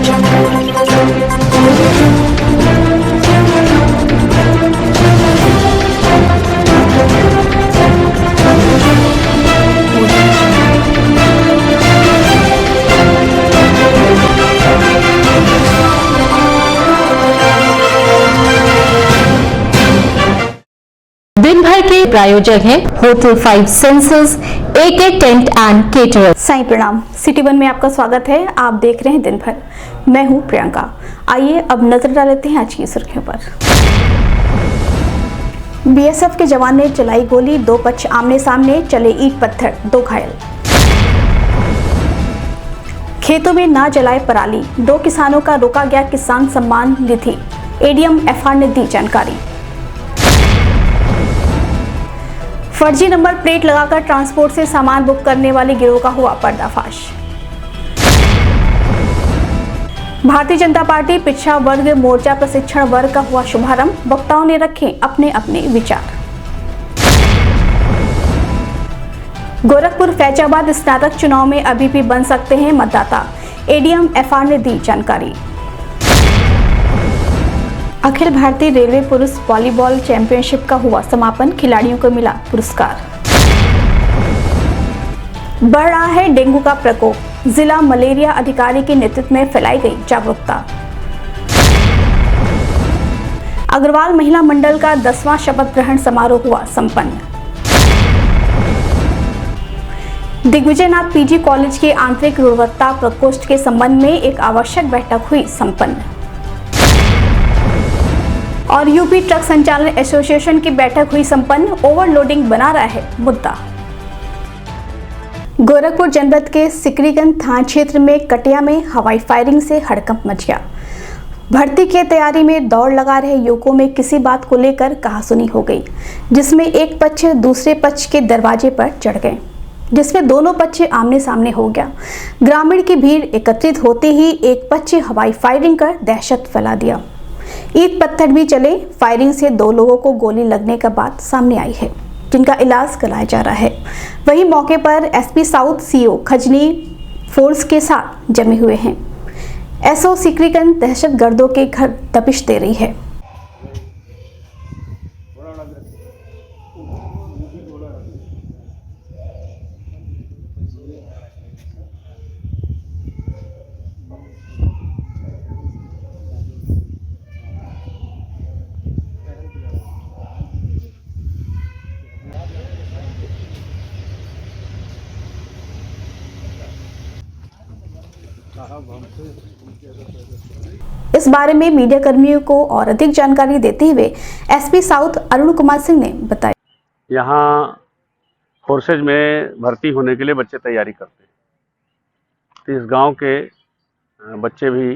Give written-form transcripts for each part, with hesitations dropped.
दिन भर के प्रायोजक हैं hotel 5 senses, AK tent and caterer. Sai Pranam. City one में आपका स्वागत है। आप देख रहे हैं दिन भर। मैं हूं प्रियंका। आइए अब नजर डालते हैं आज की सुर्खियों पर। BSF के जवान ने चलाई गोली, 2 पक्ष आमने सामने, चले ईंट पत्थर, 2 घायल। खेतों में ना जलाए पराली, 2 किसानों का रोका गया किसान सम्मान निधि। ADM FR ने दी जानकारी। फर्जी नंबर प्लेट लगाकर ट्रांसपोर्ट से सामान बुक करने वाले गिरोह का हुआ पर्दाफाश। भारतीय जनता पार्टी पिछड़ा वर्ग मोर्चा प्रशिक्षण वर्ग का हुआ शुभारंभ, वक्ताओं ने रखे अपने अपने विचार। गोरखपुर फैजाबाद स्नातक चुनाव में अभी भी बन सकते हैं मतदाता। ADM FR ने दी जानकारी। अखिल भारतीय रेलवे पुरुष वॉलीबॉल चैंपियनशिप का हुआ समापन, खिलाड़ियों को मिला पुरस्कार। बढ़ रहा है डेंगू का प्रकोप, जिला मलेरिया अधिकारी के नेतृत्व में फैलाई गई जागरूकता। अग्रवाल महिला मंडल का 10वां शपथ ग्रहण समारोह हुआ संपन्न। दिग्विजयनाथ PG कॉलेज के आंतरिक गुणवत्ता प्रकोष्ठ के संबंध में एक आवश्यक बैठक हुई संपन्न। और यूपी ट्रक संचालन एसोसिएशन की बैठक हुई संपन्न, ओवरलोडिंग बना रहा है मुद्दा। गोरखपुर जनपद के सिकरीगंज थाना क्षेत्र में कटिया में हवाई फायरिंग से हड़कंप मच गया। भर्ती की तैयारी में दौड़ लगा रहे युवकों में किसी बात को लेकर कहासुनी हो गई, जिसमें एक पक्ष दूसरे पक्ष के दरवाजे पर चढ़ गए, जिसमें दोनों पक्ष आमने सामने हो गया। ग्रामीण की भीड़ एकत्रित होते ही एक पक्ष हवाई फायरिंग कर दहशत फैला दिया। ईंट पत्थर भी चले। फायरिंग से 2 लोगों को गोली लगने का बात सामने आई है, जिनका इलाज कराया जा रहा है। वहीं मौके पर SP south CO Khajni force के साथ जमे हुए हैं। SO सिकरीगंज दहशतगर्दों के घर दबिश दे रही है। इस बारे में मीडिया कर्मियों को और अधिक जानकारी देते हुए SP साउथ अरुण कुमार सिंह ने बताया। यहाँ फोर्सेज में भर्ती होने के लिए बच्चे तैयारी करते हैं, तो इस गांव के बच्चे भी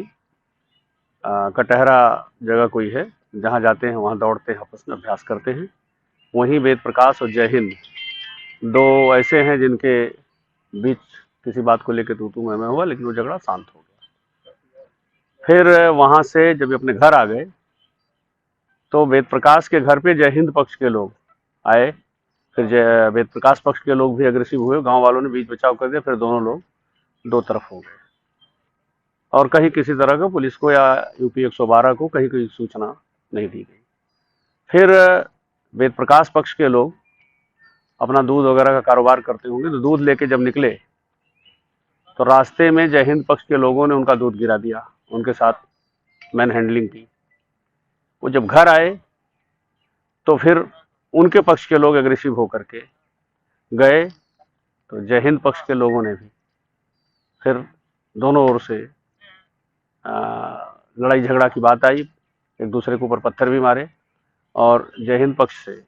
कटहरा जगह कोई है जहाँ जाते हैं, वहाँ दौड़ते हैं, आपस में अभ्यास करते हैं। वहीं वेद प्रकाश और जय हिंद 2 ऐसे हैं जिनके बीच किसी बात को लेकर तू मैं हुआ, लेकिन वो झगड़ा शांत हो गया। फिर वहाँ से जब अपने घर आ गए तो वेद प्रकाश के घर पे जय हिंद पक्ष के लोग आए। फिर वेद प्रकाश पक्ष के लोग भी अग्रेसिव हुए, गांव वालों ने बीच बचाव कर दिया। फिर दोनों लोग 2 तरफ हो गए और कहीं किसी तरह का पुलिस को या UP 112 को कहीं कोई सूचना नहीं दी गई। फिर वेद प्रकाश पक्ष के लोग अपना दूध वगैरह का कारोबार करते होंगे, तो दूध लेके जब निकले तो रास्ते में जय हिंद पक्ष के लोगों ने उनका दूध गिरा दिया, उनके साथ मैन हैंडलिंग की। वो जब घर आए तो फिर उनके पक्ष के लोग एग्रेसिव होकर के गए, तो जय हिंद पक्ष के लोगों ने भी फिर दोनों ओर से लड़ाई झगड़ा की बात आई। एक दूसरे के ऊपर पत्थर भी मारे और जय हिंद पक्ष से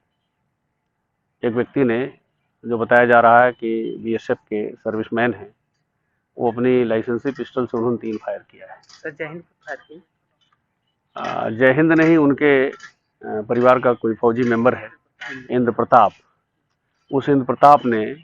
एक व्यक्ति ने, जो बताया जा रहा है कि BSF के सर्विसमैन हैं, वो अपनी लाइसेंसी पिस्टल से उन्होंने 3 फायर किया है। सर जय हिंद फायर की? जय हिंद नहीं, उनके परिवार का कोई फौजी मेंबर है इंद्र प्रताप, उस इंद्र प्रताप ने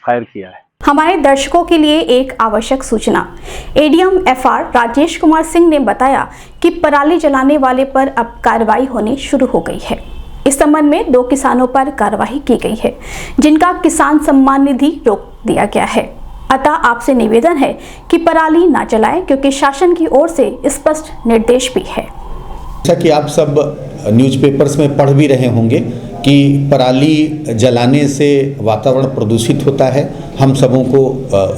फायर किया है। हमारे दर्शकों के लिए एक आवश्यक सूचना। ADM FR राजेश कुमार सिंह ने बताया कि पराली जलाने वाले पर अब कार्रवाई होनी शुरू हो गई है। इस संबंध में 2 किसानों पर कार्रवाई की गई है, जिनका किसान सम्मान निधि रोक दिया गया है। अतः आपसे निवेदन है कि पराली ना जलाएं, क्योंकि शासन की ओर से स्पष्ट निर्देश भी है। जैसा कि आप सब न्यूज़पेपर्स में पढ़ भी रहे होंगे कि पराली जलाने से वातावरण प्रदूषित होता है, हम सबों को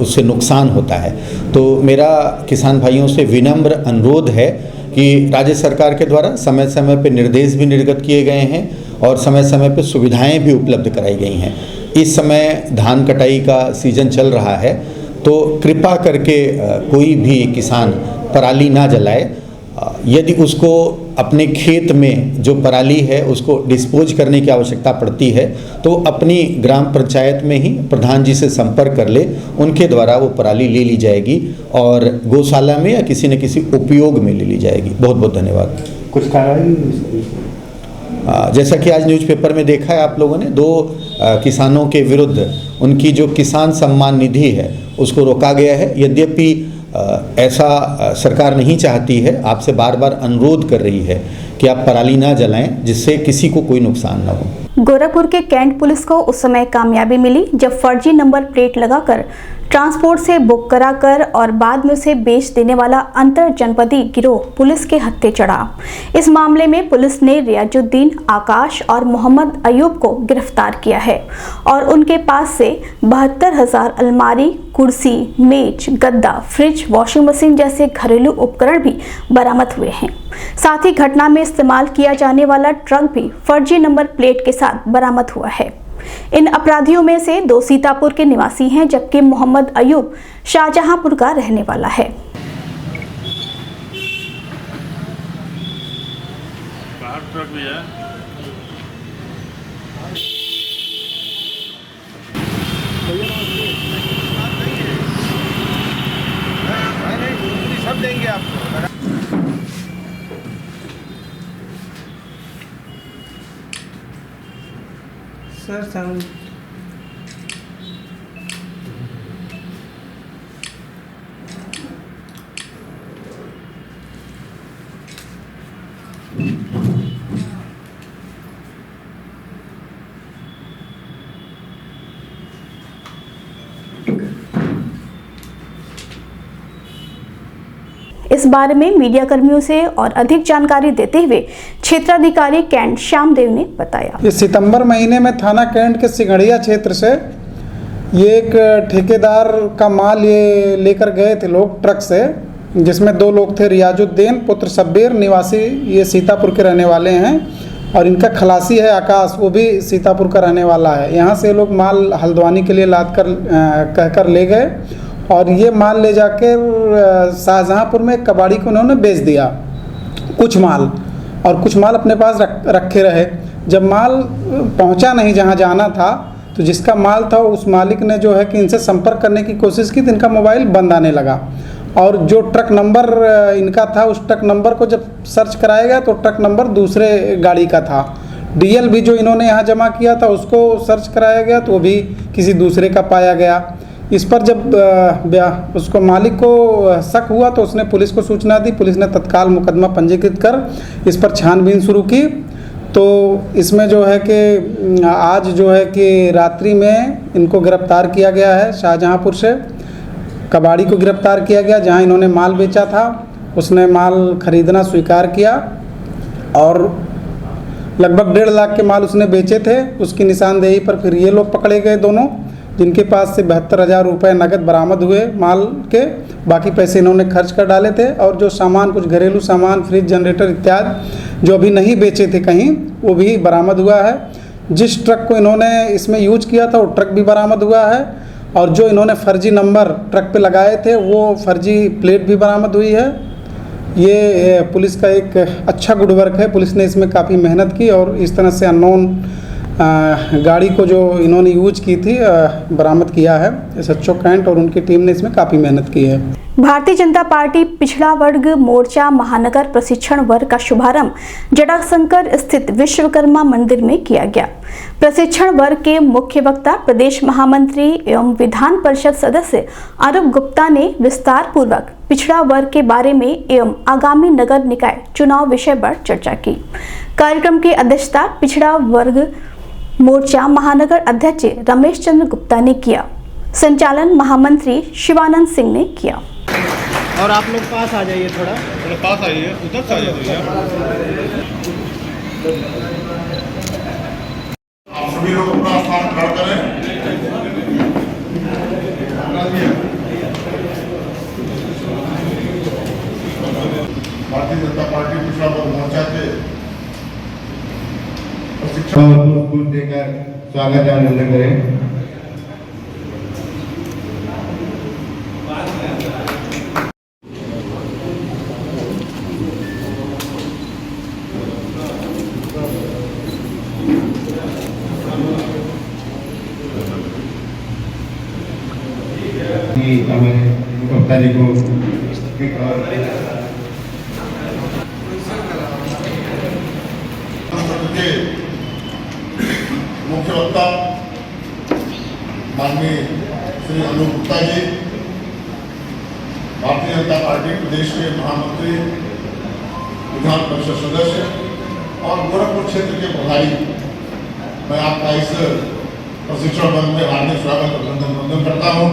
उससे नुकसान होता है। तो मेरा किसान भाइयों से विनम्र अनुरोध है कि राज्य सरकार के द्वारा समय समय पर निर्देश भी निर्गत किए गए हैं और समय समय पर सुविधाएं भी उपलब्ध कराई गई हैं। इस समय धान कटाई का सीजन चल रहा है, तो कृपा करके कोई भी किसान पराली ना जलाए। यदि उसको अपने खेत में जो पराली है उसको डिस्पोज करने की आवश्यकता पड़ती है तो अपनी ग्राम पंचायत में ही प्रधान जी से संपर्क कर ले, उनके द्वारा वो पराली ले ली जाएगी और गौशाला में या किसी न किसी उपयोग में ले ली जाएगी। बहुत बहुत धन्यवाद। कुछ कार्रवाई जैसा कि आज न्यूज़पेपर में देखा है आप लोगों ने, 2 किसानों के विरुद्ध उनकी जो किसान सम्मान निधि है उसको रोका गया है। यद्यपि ऐसा सरकार नहीं चाहती है, आपसे बार बार अनुरोध कर रही है कि आप पराली ना जलाएं जिससे किसी को कोई नुकसान ना हो। गोरखपुर के कैंट पुलिस को उस समय कामयाबी मिली जब फर्जी नंबर प्लेट लगाकर ट्रांसपोर्ट से बुक कराकर और बाद में उसे बेच देने वाला अंतर जनपदी गिरोह पुलिस के हत्थे चढ़ा। इस मामले में पुलिस ने रियाजुद्दीन, आकाश और मोहम्मद अयूब को गिरफ्तार किया है और उनके पास से 72,000 अलमारी, कुर्सी, मेज, गद्दा, फ्रिज, वॉशिंग मशीन जैसे घरेलू उपकरण भी बरामद हुए हैं। साथ ही घटना में इस्तेमाल किया जाने वाला ट्रक भी फर्जी नंबर प्लेट के साथ बरामद हुआ है। इन अपराधियों में से 2 सीतापुर के निवासी हैं, जबकि मोहम्मद अयूब शाहजहांपुर का रहने वाला है। बाहर ट्रक भी है। सब देंगे आपको। सर साउंड इस बारे में मीडिया कर्मियों से और अधिक जानकारी देते हुए क्षेत्राधिकारी कैंट श्यामदेव ने बताया। इस सितंबर महीने में थाना कैंट के सिंघड़िया क्षेत्र से ये एक ठेकेदार का माल ये लेकर गए थे लोग ट्रक से, जिसमें 2 लोग थे, रियाजुद्दीन पुत्र शब्बीर निवासी ये सीतापुर के रहने वाले हैं और इनका खलासी है आकाश, वो भी सीतापुर का रहने वाला है। यहाँ से लोग माल हल्द्वानी के लिए लाद कर कहकर ले गए और ये माल ले जाकर शाहजहांपुर में कबाड़ी को उन्होंने बेच दिया कुछ माल, और कुछ माल अपने पास रखे रहे। जब माल पहुंचा नहीं जहां जाना था तो जिसका माल था उस मालिक ने जो है कि इनसे संपर्क करने की कोशिश की तो इनका मोबाइल बंद आने लगा और जो ट्रक नंबर इनका था उस ट्रक नंबर को जब सर्च कराया गया तो ट्रक नंबर दूसरे गाड़ी का था। डीएल भी जो इन्होंने यहाँ जमा किया था उसको सर्च कराया गया तो वो भी किसी दूसरे का पाया गया। इस पर जब उसको मालिक को शक हुआ तो उसने पुलिस को सूचना दी। पुलिस ने तत्काल मुकदमा पंजीकृत कर इस पर छानबीन शुरू की। तो इसमें जो है कि आज जो है कि रात्रि में इनको गिरफ्तार किया गया है। शाहजहांपुर से कबाड़ी को गिरफ्तार किया गया जहां इन्होंने माल बेचा था। उसने माल खरीदना स्वीकार किया और लगभग 1.5 लाख के माल उसने बेचे थे। उसकी निशानदेही पर फिर ये लोग पकड़े गए दोनों, जिनके पास से 72,000 रुपये नगद बरामद हुए माल के। बाकी पैसे इन्होंने खर्च कर डाले थे और जो सामान, कुछ घरेलू सामान, फ्रिज, जनरेटर इत्यादि जो अभी नहीं बेचे थे कहीं, वो भी बरामद हुआ है। जिस ट्रक को इन्होंने इसमें यूज किया था वो ट्रक भी बरामद हुआ है और जो इन्होंने फर्जी नंबर ट्रक पे लगाए थे वो फर्जी प्लेट भी बरामद हुई है। ये पुलिस का एक अच्छा गुड वर्क है। पुलिस ने इसमें काफ़ी मेहनत की और इस तरह से अननोन गाड़ी को जो इन्होंने यूज की थी बरामद किया है। एसएचओ कैंट और उनकी टीम ने इसमें काफ़ी मेहनत की है। भारतीय जनता पार्टी पिछड़ा वर्ग मोर्चा महानगर प्रशिक्षण वर्ग का शुभारंभ जटाशंकर स्थित विश्वकर्मा मंदिर में किया गया। प्रशिक्षण वर्ग के मुख्य वक्ता प्रदेश महामंत्री एवं विधान परिषद सदस्य अरूप गुप्ता ने विस्तार पूर्वक पिछड़ा वर्ग के बारे में एवं आगामी नगर निकाय चुनाव विषय पर चर्चा की। कार्यक्रम की अध्यक्षता पिछड़ा वर्ग मोर्चा महानगर अध्यक्ष रमेश चंद्र गुप्ता ने किया। संचालन महामंत्री शिवानंद सिंह ने किया। और आप लोग पास आ जाइए, थोड़ा पास आइए, उधर से आ जाइए। आप सभी लोग अपना स्थान ग्रहण करें। भारतीय जनता पार्टी पिछड़ा वर्ग मोर्चा के प्रशिक्षण देकर स्वागत अभिनंदन करें। हमारे मुख्यमंत्री जी को मुख्य वक्ता माननीय श्री अनूप गुप्ता जी, भारतीय जनता पार्टी प्रदेश के महामंत्री, विधान परिषद सदस्य और गोरखपुर क्षेत्र के प्रभारी, मैं आपका इस प्रशिक्षण बंद में हार्दिक स्वागत अभिनंदन करता हूँ।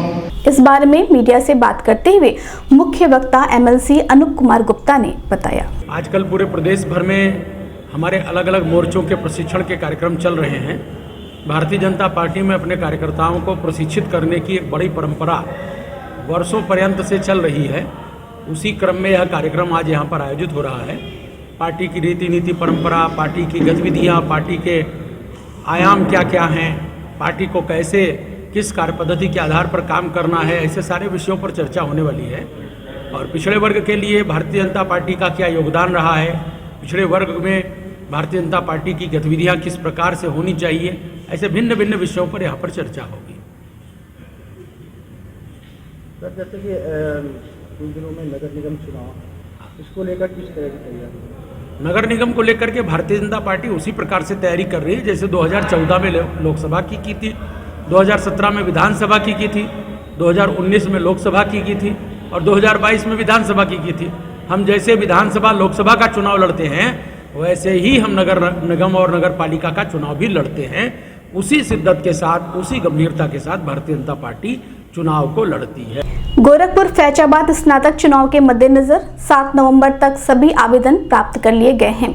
इस बारे में मीडिया से बात करते हुए मुख्य वक्ता एमएलसी अनूप कुमार गुप्ता ने बताया, आजकल पूरे प्रदेश भर में हमारे अलग अलग मोर्चों के प्रशिक्षण के कार्यक्रम चल रहे हैं। भारतीय जनता पार्टी में अपने कार्यकर्ताओं को प्रशिक्षित करने की एक बड़ी परंपरा वर्षों पर्यंत से चल रही है। उसी क्रम में यह कार्यक्रम आज यहाँ पर आयोजित हो रहा है। पार्टी की रीति नीति परंपरा, पार्टी की गतिविधियाँ, पार्टी के आयाम क्या क्या हैं, पार्टी को कैसे किस कार्य पद्धति के आधार पर काम करना है, ऐसे सारे विषयों पर चर्चा होने वाली है। और पिछड़े वर्ग के लिए भारतीय जनता पार्टी का क्या योगदान रहा है, पिछड़े वर्ग में भारतीय जनता पार्टी की गतिविधियां किस प्रकार से होनी चाहिए, ऐसे भिन्न भिन्न विषयों पर यहाँ पर चर्चा होगी। सर, जैसे कि इन दिनों में नगर निगम चुनाव, इसको लेकर किस तरह की तैयारी? नगर निगम को लेकर के भारतीय जनता पार्टी उसी प्रकार से तैयारी कर रही है जैसे 2014 में लोकसभा की थी, 2017 में विधानसभा की थी, 2019 में लोकसभा की थी और 2022 में विधानसभा की थी। हम जैसे विधानसभा लोकसभा का चुनाव लड़ते हैं वैसे ही हम नगर निगम और नगर पालिका का चुनाव भी लड़ते हैं। उसी शिद्दत के साथ, उसी गंभीरता के साथ भारतीय जनता पार्टी चुनाव को लड़ती है। गोरखपुर फैजाबाद स्नातक चुनाव के मद्देनजर 7 नवंबर तक सभी आवेदन प्राप्त कर लिए गए हैं।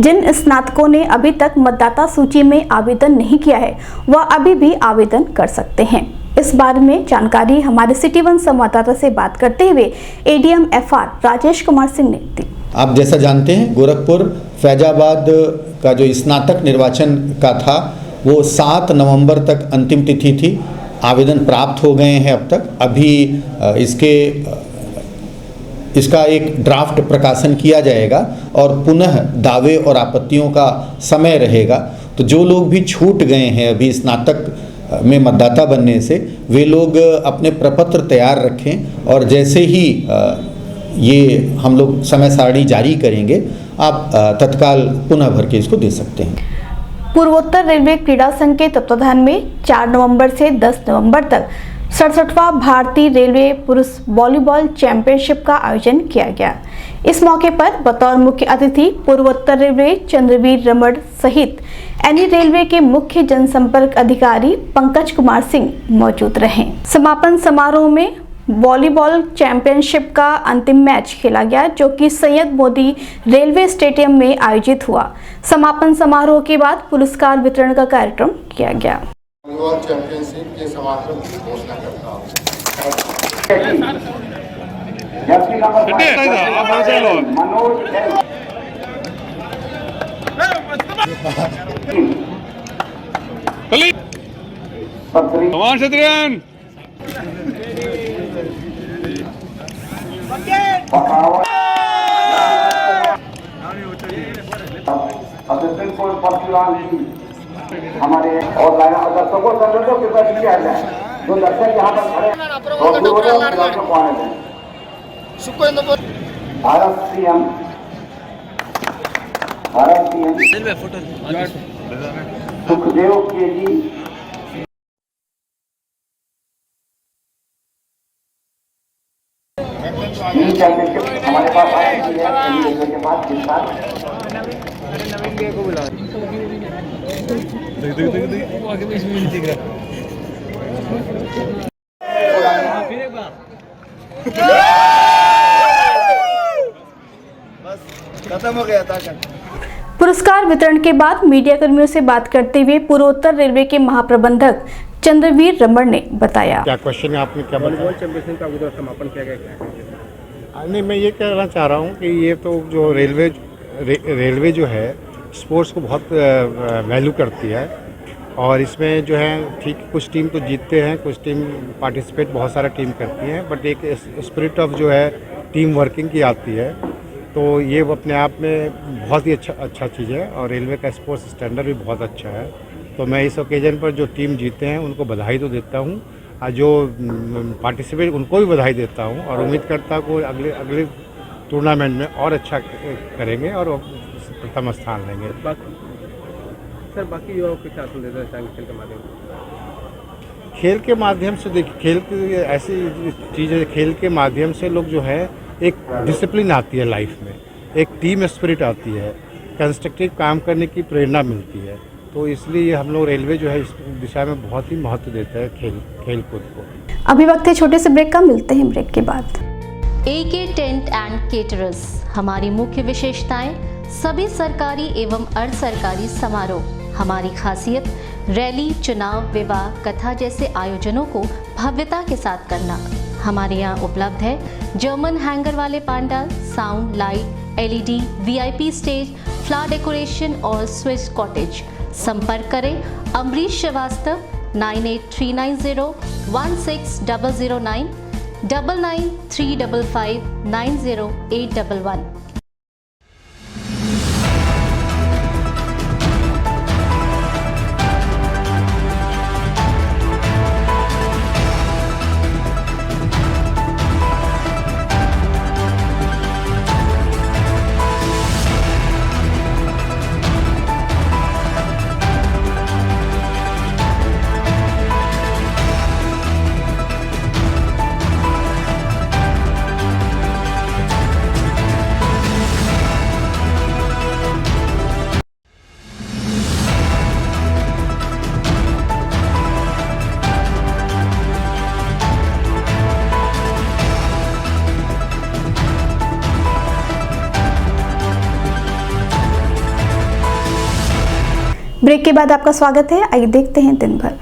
जिन स्नातकों ने अभी तक मतदाता सूची में आवेदन नहीं किया है वह अभी भी आवेदन कर सकते हैं। इस बारे में जानकारी हमारे सिटी वन संवाददाता से बात करते हुए एडीएम एफआर राजेश कुमार सिंह ने दी। आप जैसा जानते हैं गोरखपुर फैजाबाद का जो स्नातक निर्वाचन का था वो 7 नवंबर तक अंतिम तिथि थी। आवेदन प्राप्त हो गए हैं अब तक। अभी इसका एक ड्राफ्ट प्रकाशन किया जाएगा और पुनः दावे और आपत्तियों का समय रहेगा। तो जो लोग भी छूट गए हैं अभी स्नातक में मतदाता बनने से, वे लोग अपने प्रपत्र तैयार रखें और जैसे ही ये हम लोग समय सारणी जारी करेंगे आप तत्काल पुनः भर के इसको दे सकते हैं। पूर्वोत्तर रेलवे क्रीड़ा संघ के तत्वाधान में 4 नवंबर से 10 नवंबर तक 67वां भारतीय रेलवे पुरुष वॉलीबॉल चैंपियनशिप का आयोजन किया गया। इस मौके पर बतौर मुख्य अतिथि पूर्वोत्तर रेलवे चंद्रवीर रमण सहित एनी रेलवे के मुख्य जनसंपर्क अधिकारी पंकज कुमार सिंह मौजूद रहे। समापन समारोह में वॉलीबॉल चैंपियनशिप का अंतिम मैच खेला गया जो कि सैयद मोदी रेलवे स्टेडियम में आयोजित हुआ। समापन समारोह के बाद पुरस्कार वितरण का कार्यक्रम किया गया। वॉलीबॉल चैंपियनशिप के समापन की घोषणा करता हूं। असिस्टेंट कोच परशुराम जी हमारे और दर्शकों संगठनों के पास किया जाए जो दर्शक यहाँ पर खड़े भारत सीएम सुखदेव के जी चैंपियनशिप हमारे पास आई है के पास इस साल बस खत्म हो गया ताकत। पुरस्कार वितरण के बाद मीडिया कर्मियों से बात करते हुए पूर्वोत्तर रेलवे के महाप्रबंधक चंद्रवीर रमण ने बताया। क्या क्वेश्चन है आपने क्या बताया? चैंपियनशिप का उधर समापन किया गया। नहीं, मैं ये कहना चाह रहा हूँ कि ये तो जो रेलवे जो है स्पोर्ट्स को बहुत वैल्यू करती है और इसमें जो है ठीक कुछ टीम तो जीतते हैं, कुछ टीम पार्टिसिपेट बहुत सारा टीम करती हैं, बट एक स्पिरिट ऑफ जो है टीम वर्किंग की आती है, तो ये अपने आप में बहुत ही अच्छा चीज़ है और रेलवे का स्पोर्ट्स स्टैंडर्ड भी बहुत अच्छा है। तो मैं इस ओकेजन पर जो टीम जीते हैं उनको बधाई तो देता हूँ, जो पार्टिसिपेट उनको भी बधाई देता हूँ और उम्मीद करता हूँ कि अगले टूर्नामेंट में और अच्छा करेंगे और प्रथम स्थान लेंगे। सर बाकी युवाओं को क्या संदेश देना चाहेंगे खेल के माध्यम से? खेल के माध्यम से देखिए, खेल की ऐसी चीज़ है, खेल के माध्यम से लोग जो है एक डिसिप्लिन आती है लाइफ में, एक टीम स्पिरिट आती है, कंस्ट्रक्टिव काम करने की प्रेरणा मिलती है। तो इसलिए हम लोग रेलवे जो है इस दिशा में बहुत ही महत्व देता है खेल कूद को। अभी वक्त है छोटे से ब्रेक का, मिलते हैं ब्रेक के बाद। AK टेंट एंड केटरर्स, हमारी मुख्य विशेषताएं सभी सरकारी एवं अर्ध सरकारी समारोह। हमारी खासियत रैली, चुनाव, विवाह, कथा जैसे आयोजनों को भव्यता के साथ करना। हमारे यहाँ उपलब्ध है जर्मन हैंगर वाले pandal, sound, light, LED, VIP stage, flower decoration और स्विस कॉटेज। संपर्क करें अमरीश श्रीवास्तव 9839016009 9935590811। ब्रेक के बाद आपका स्वागत है। आइए देखते हैं दिन भर।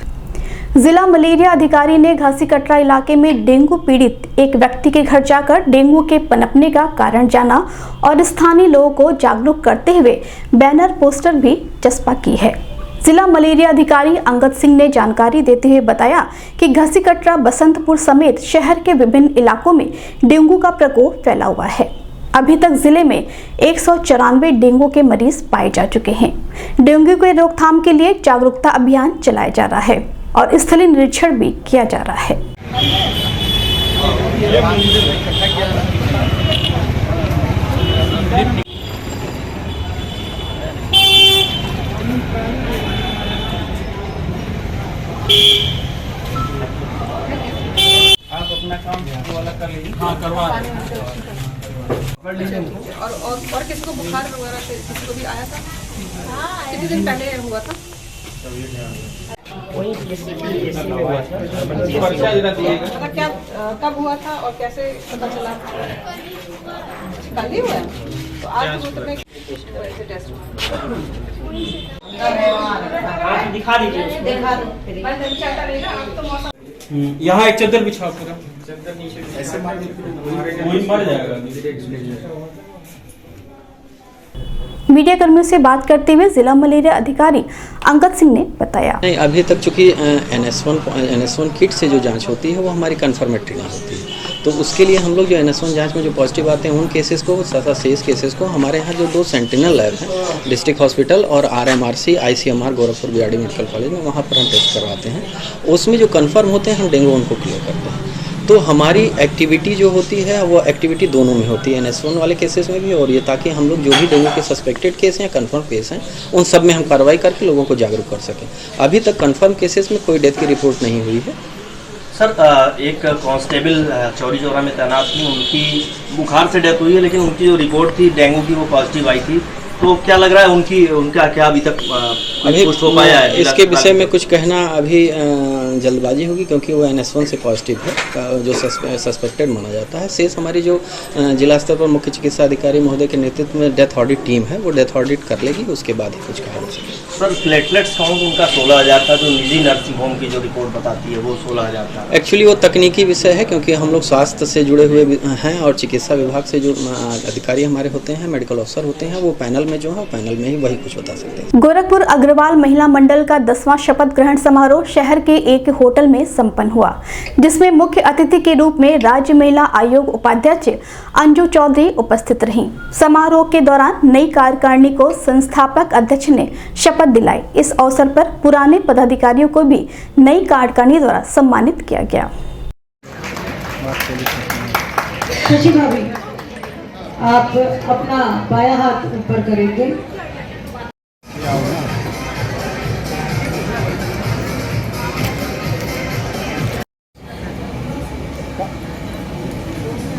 जिला मलेरिया अधिकारी ने घासी कटरा इलाके में डेंगू पीड़ित एक व्यक्ति के घर जाकर डेंगू के पनपने का कारण जाना और स्थानीय लोगों को जागरूक करते हुए बैनर पोस्टर भी चस्पा की है। जिला मलेरिया अधिकारी अंगद सिंह ने जानकारी देते हुए बताया कि घासी कटरा, बसंतपुर समेत शहर के विभिन्न इलाकों में डेंगू का प्रकोप फैला हुआ है। अभी तक जिले में 194 डेंगू के मरीज पाए जा चुके हैं। डेंगू के रोकथाम के लिए जागरूकता अभियान चलाया जा रहा है और स्थलीय निरीक्षण भी किया जा रहा है। आप अपना काम वाला कर लीजिए। हाँ, करवा और किसको बुखार वगैरह किसी को भी आया था? कितने दिन पहले हुआ था? क्या कब हुआ था और कैसे पता चला? कल ही हुआ तो आज टेस्ट दिखा दीजिए। यहाँ एक चद्दर बिछाओ, पूरा चद्दर नीचे ऐसे मर जाएगा। मीडिया कर्मियों से बात करते हुए जिला मलेरिया अधिकारी अंगद सिंह ने बताया, नहीं, अभी तक चूंकि NS1 किट से जो जांच होती है वो हमारी कन्फर्मेटरी नहीं होती है, तो उसके लिए हम लोग जो NS1 जांच में जो पॉजिटिव आते हैं उन केसेस को तथा शेष केसेस को हमारे यहाँ जो 2 सेंटिनल लैब हैं डिस्ट्रिक्ट हॉस्पिटल और RMRC ICMR Gorakhpur BRD medical college में, वहाँ पर हम टेस्ट करवाते हैं। उसमें जो कन्फर्म होते हैं हम डेंगू उनको क्लियर करते हैं। तो हमारी एक्टिविटी जो होती है वो एक्टिविटी दोनों में होती है, NS1 वाले केसेस में भी और ये, ताकि हम लोग जो भी डेंगू के सस्पेक्टेड केस हैं या कंफर्म केस हैं उन सब में हम कार्रवाई करके लोगों को जागरूक कर सकें। अभी तक कंफर्म केसेस में कोई डेथ की रिपोर्ट नहीं हुई है। सर, एक कांस्टेबल चौरी चौरा में तैनात थी, उनकी बुखार से डेथ हुई है, लेकिन उनकी जो रिपोर्ट थी डेंगू की वो पॉजिटिव आई थी। तो क्या लग रहा है उनका क्या अभी तक अभी पुष्ट हो पाया है? इसके विषय में कुछ कहना अभी जल्दबाजी होगी, क्योंकि वो NS1 से पॉजिटिव है, जो सस्पेक्टेड माना जाता है। शेष हमारी जो जिला स्तर पर मुख्य चिकित्सा अधिकारी महोदय के नेतृत्व में डेथ ऑडिट टीम है, वो डेथ ऑडिट कर लेगी, उसके बाद ही कुछ कहा जा सके। सर, प्लेटलेट्स काउंट उनका 16,000 था, जो निजी नर्सिंग होम की जो रिपोर्ट बताती है वो 16,000 था। एक्चुअली वो तकनीकी विषय है, क्योंकि हम लोग स्वास्थ्य से जुड़े हुए हैं और चिकित्सा विभाग से जो अधिकारी हमारे होते हैं, मेडिकल ऑफिसर होते हैं, वो पैनल में जो है पैनल में ही वही कुछ बता सकते हैं। गोरखपुर अग्रवाल महिला मंडल का 10वां शपथ ग्रहण समारोह शहर के एक होटल में संपन्न हुआ, जिसमें मुख्य अतिथि के रूप में राज्य महिला आयोग उपाध्यक्ष अंजू चौधरी उपस्थित रहीं। समारोह के दौरान नई कार्यकारिणी को संस्थापक अध्यक्ष ने शपथ दिलाई। इस अवसर पर पुराने पदाधिकारियों को भी नई कार्यकारिणी द्वारा सम्मानित किया गया। खुशी भाभी, आप अपना बायां हाथ ऊपर करेंगे।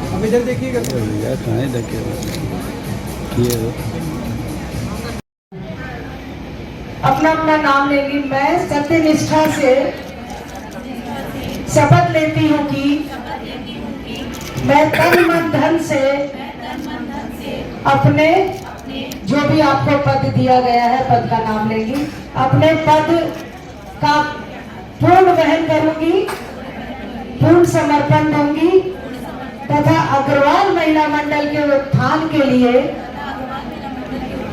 अब इधर देखिएगा। अपना अपना नाम लेंगी। मैं सत्यनिष्ठा से शपथ लेती हूँ कि मैं तन मन धन से अपने जो भी आपको पद दिया गया है, पद का नाम लेंगी, अपने पद का पूर्ण वहन करूंगी, पूर्ण समर्पण दूंगी तथा अग्रवाल महिला मंडल के उत्थान के लिए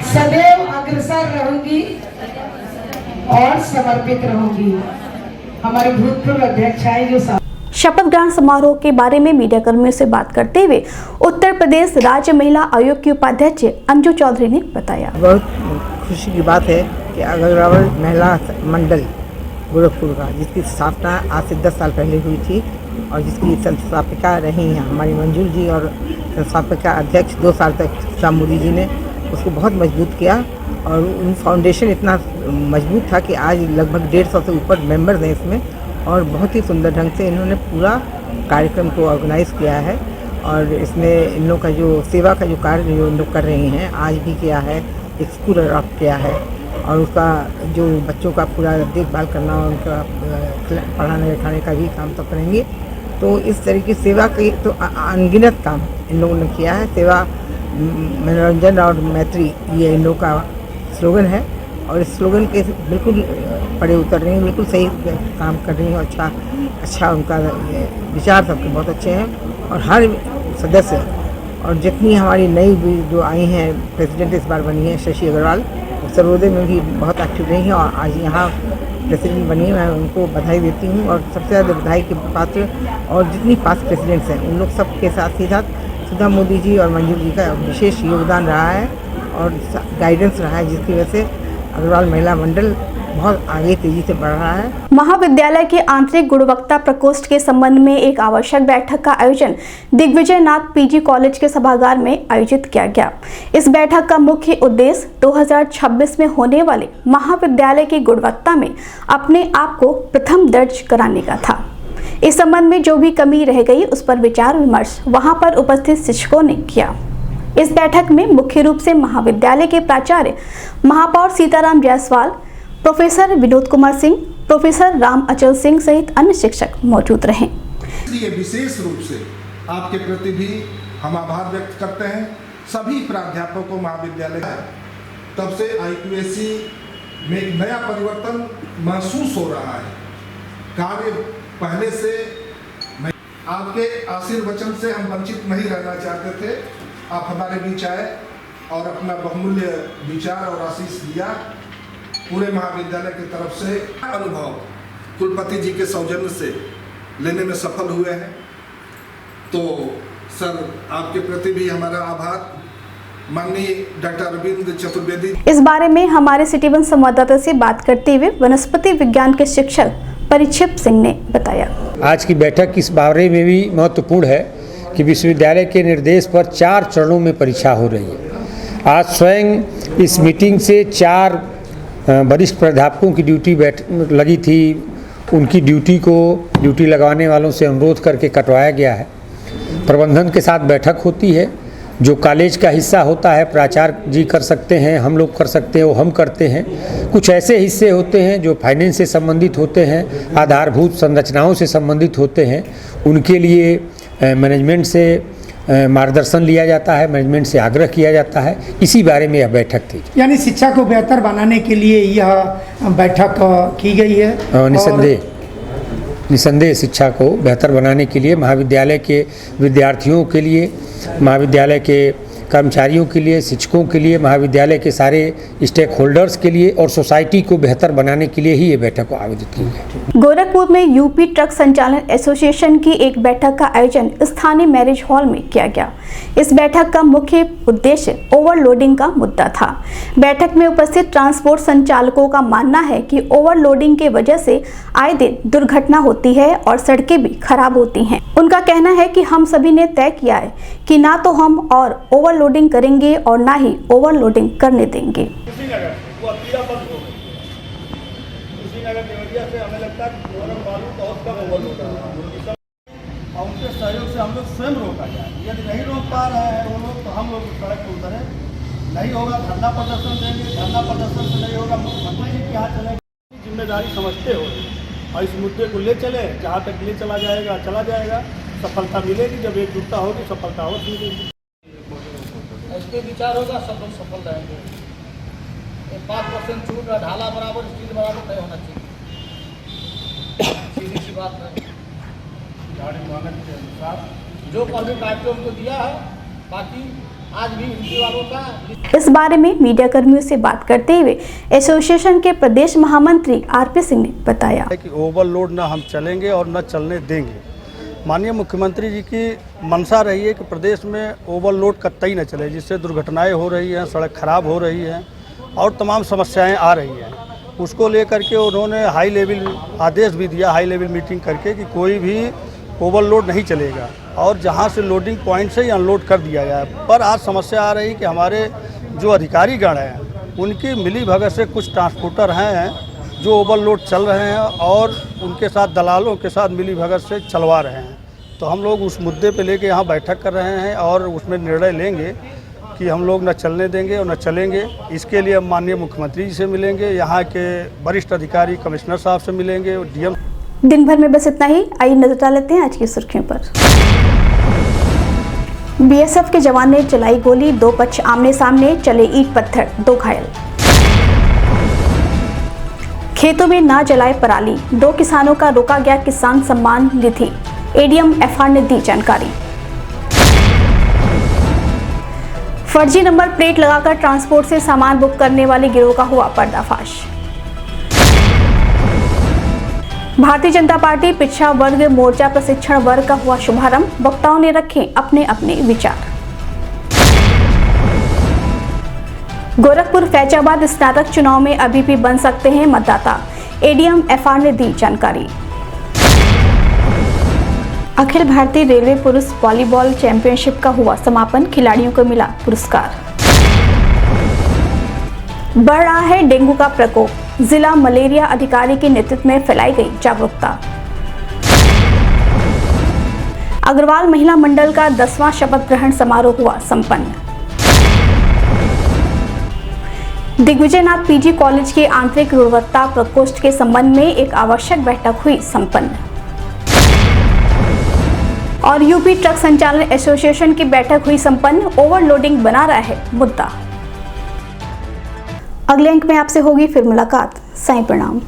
सदैव अग्रसर रहूंगी और समर्पित रहूंगी। हमारे भूतपूर्व अध्यक्षाएं जो शपथ ग्रहण समारोह के बारे में मीडिया कर्मियों से बात करते हुए उत्तर प्रदेश राज्य महिला आयोग की उपाध्यक्ष अंजू चौधरी ने बताया। बहुत खुशी की बात है कि अग्रवाल महिला मंडल गोरखपुर का, जिसकी स्थापना आज से 10 साल पहले हुई थी और जिसकी संस्थापिका रही हैं हमारी मंजूर जी, और संस्थापिका अध्यक्ष 2 साल तक शामोदी जी ने उसको बहुत मजबूत किया और उन फाउंडेशन इतना मजबूत था कि आज लगभग 150 से ऊपर मेंबर्स हैं इसमें, और बहुत ही सुंदर ढंग से इन्होंने पूरा कार्यक्रम को ऑर्गेनाइज़ किया है। और इसमें इन लोग का जो सेवा का जो कार्य जो इन लोग कर रही हैं, आज भी किया है, एक स्कूल अडॉप्ट किया है और उसका जो बच्चों का पूरा देखभाल करना, उनका पढ़ाने लिखाने का भी काम तो करेंगे। तो इस तरीके की सेवा की तो अनगिनत काम इन लोगों ने किया है। सेवा, मनोरंजन और मैत्री, ये इन लोगों का स्लोगन है और इस स्लोगन के बिल्कुल पड़े उतर रही हैं, बिल्कुल सही काम कर रही हैं। अच्छा उनका विचार सबके बहुत अच्छे हैं और हर सदस्य और जितनी हमारी नई जो आई हैं प्रेसिडेंट इस बार बनी है शशि अग्रवाल, सर्वोदय में भी बहुत एक्टिव रही हैं और आज यहाँ प्रेसिडेंट बनी है। मैं उनको बधाई देती हूँ और सबसे ज़्यादा बधाई के पात्र और जितनी पास्ट प्रेसिडेंट्स हैं उन लोग सब के साथ ही साथ सुधा मोदी जी और मंजू जी का विशेष योगदान रहा है और गाइडेंस रहा है, जिसकी वजह से अग्रवाल महिला मंडल बहुत आगे तेजी से बढ़ रहा है। महाविद्यालय के आंतरिक गुणवत्ता प्रकोष्ठ के संबंध में एक आवश्यक बैठक का आयोजन दिग्विजय नाथ पीजी कॉलेज के सभागार में आयोजित किया गया। इस बैठक का मुख्य उद्देश्य 2026 में होने वाले महाविद्यालय की गुणवत्ता में अपने आप को प्रथम दर्ज कराने का था। इस संबंध में जो भी कमी रह गई उस पर विचार विमर्श वहां पर उपस्थित शिक्षकों ने किया। इस बैठक में मुख्य रूप से महाविद्यालय के प्राचार्य महापौर सीताराम जायसवाल, प्रोफेसर विनोद कुमार सिंह, प्रोफेसर राम अचल सिंह सहित अन्य शिक्षक मौजूद रहे। इसलिए विशेष रूप से आपके प्रति भी हम आभार व्यक्त करते हैं। सभी प्राध्यापकों को महाविद्यालय तब से IQAC में एक नया परिवर्तन महसूस हो रहा है। कार्य पहले से आपके आशीर्वचन से हम वंचित नहीं रहना चाहते थे। आप हमारे बीच आए और अपना बहुमूल्य विचार और आशीष दिया। पूरे महाविद्यालय की तरफ से अनुभव कुलपति जी के सौजन्य से लेने में सफल हुए हैं। तो सर, आपके प्रति भी हमारा आभार। माननीय डॉक्टर अरविंद चतुर्वेदी। इस बारे में हमारे सिटी वन संवाददाता से बात करते हुए वनस्पति विज्ञान के शिक्षक परिक्षिप्त सिंह ने बताया। आज की बैठक इस बारे में भी महत्वपूर्ण है कि विश्वविद्यालय के निर्देश पर 4 चरणों में परीक्षा हो रही है। आज स्वयं इस मीटिंग से 4 वरिष्ठ प्राध्यापकों की ड्यूटी लगी थी। उनकी ड्यूटी लगवाने वालों से अनुरोध करके कटवाया गया है। प्रबंधन के साथ बैठक होती है जो कॉलेज का हिस्सा होता है प्राचार्य जी कर सकते हैं, हम लोग कर सकते हैं, वो हम करते हैं। कुछ ऐसे हिस्से होते हैं जो फाइनेंस से संबंधित होते हैं, आधारभूत संरचनाओं से संबंधित होते हैं, उनके लिए मैनेजमेंट से मार्गदर्शन लिया जाता है, मैनेजमेंट से आग्रह किया जाता है। इसी बारे में यह बैठक थी। यानी शिक्षा को बेहतर बनाने के लिए यह बैठक की गई है। निसंदेह शिक्षा को बेहतर बनाने के लिए, महाविद्यालय के विद्यार्थियों के लिए, महाविद्यालय के कर्मचारियों के लिए, शिक्षकों के लिए, महाविद्यालय के सारे स्टेक होल्डर्स के लिए और सोसाइटी को बेहतर बनाने के लिए ही ये बैठक आयोजित की गई। गोरखपुर में यूपी ट्रक संचालन एसोसिएशन की एक बैठक का आयोजन स्थानीय मैरिज हॉल में किया गया। इस बैठक का मुख्य उद्देश्य ओवरलोडिंग का मुद्दा था। बैठक में उपस्थित ट्रांसपोर्ट संचालकों का मानना है कि ओवरलोडिंग के वजह से आए दिन दुर्घटना होती है और सड़कें भी खराब होती हैं। उनका कहना है कि हम सभी ने तय किया है कि ना तो हम और ओवरलोडिंग करेंगे और ना ही ओवरलोडिंग करने देंगे। उनके सहयोग से हम लोग स्वयं रोका जाए। यदि नहीं रोक पा रहे हैं वो लोग तो हम लोग सड़क पर उतरे। नहीं होगा धरना प्रदर्शन देंगे, धरना प्रदर्शन से नहीं होगा मुख्यमंत्री जी के यहाँ चलेंगे। जिम्मेदारी समझते हो और इस मुद्दे को ले चले, जहाँ तक ले चला जाएगा, सफलता मिलेगी। जब एकजुटता होगी सफलता हो मिलेगी। इसके विचार होगा सब लोग सफल रहेंगे। 5% छूट ढाला बराबर स्टील बराबर नहीं होना चाहिए, सीधी सी बात है। गाड़ी मानक के अनुसार जो परमिट आयुक्त उनको दिया है, बाकी आज भी हिंदी वालों का। इस बारे में मीडिया कर्मियों से बात करते हुए एसोसिएशन के प्रदेश महामंत्री आरपी सिंह ने बताया कि ओवरलोड न हम चलेंगे और न चलने देंगे। माननीय मुख्यमंत्री जी की मंशा रही है कि प्रदेश में ओवरलोड कतई न चले, जिससे दुर्घटनाएं हो रही हैं, सड़क खराब हो रही हैं और तमाम समस्याएं आ रही हैं। उसको लेकर के उन्होंने हाई लेवल आदेश भी दिया, हाई लेवल मीटिंग करके, कि कोई भी ओवरलोड नहीं चलेगा और जहां से लोडिंग पॉइंट से ही अनलोड कर दिया जाए। पर आज समस्या आ रही कि हमारे जो अधिकारीगण हैं उनकी मिली भगत से कुछ ट्रांसपोर्टर हैं जो ओवरलोड चल रहे हैं और उनके साथ दलालों के साथ मिली भगत से चलवा रहे हैं। तो हम लोग उस मुद्दे पे लेके यहाँ बैठक कर रहे हैं और उसमें निर्णय लेंगे कि हम लोग न चलने देंगे और न चलेंगे। इसके लिए हम माननीय मुख्यमंत्री जी से मिलेंगे, यहाँ के वरिष्ठ अधिकारी कमिश्नर साहब से मिलेंगे और डीएम। दिन भर में बस इतना ही। आइए नजर डाल लेते हैं आज की सुर्खियों पर। बीएसएफ के जवान ने चलाई गोली, 2 पक्ष आमने सामने, चले ईंट पत्थर, 2 घायल। खेतों में ना जलाए पराली, 2 किसानों का रोका गया किसान सम्मान निधि, एडीएम एफआर ने दी जानकारी। फर्जी नंबर प्लेट लगाकर ट्रांसपोर्ट से सामान बुक करने वाले गिरोह का हुआ पर्दाफाश। भारतीय जनता पार्टी पिछड़ा वर्ग मोर्चा प्रशिक्षण वर्ग का हुआ शुभारंभ, वक्ताओं ने रखे अपने अपने विचार। गोरखपुर फैजाबाद स्नातक चुनाव में अभी भी बन सकते हैं मतदाता, एडीएम एफआर ने दी जानकारी। अखिल भारतीय रेलवे पुरुष वॉलीबॉल चैंपियनशिप का हुआ समापन, खिलाड़ियों को मिला पुरस्कार। बढ़ रहा है डेंगू का प्रकोप, जिला मलेरिया अधिकारी के नेतृत्व में फैलाई गई जागरूकता। अग्रवाल महिला मंडल का 10वां शपथ ग्रहण समारोह हुआ संपन्न। दिग्विजयनाथ पीजी कॉलेज के आंतरिक गुणवत्ता प्रकोष्ठ के संबंध में एक आवश्यक बैठक हुई संपन्न। और यूपी ट्रक संचालन एसोसिएशन की बैठक हुई संपन्न, ओवरलोडिंग बना रहा है मुद्दा। अगले अंक में आपसे होगी फिर मुलाकात। साईं प्रणाम।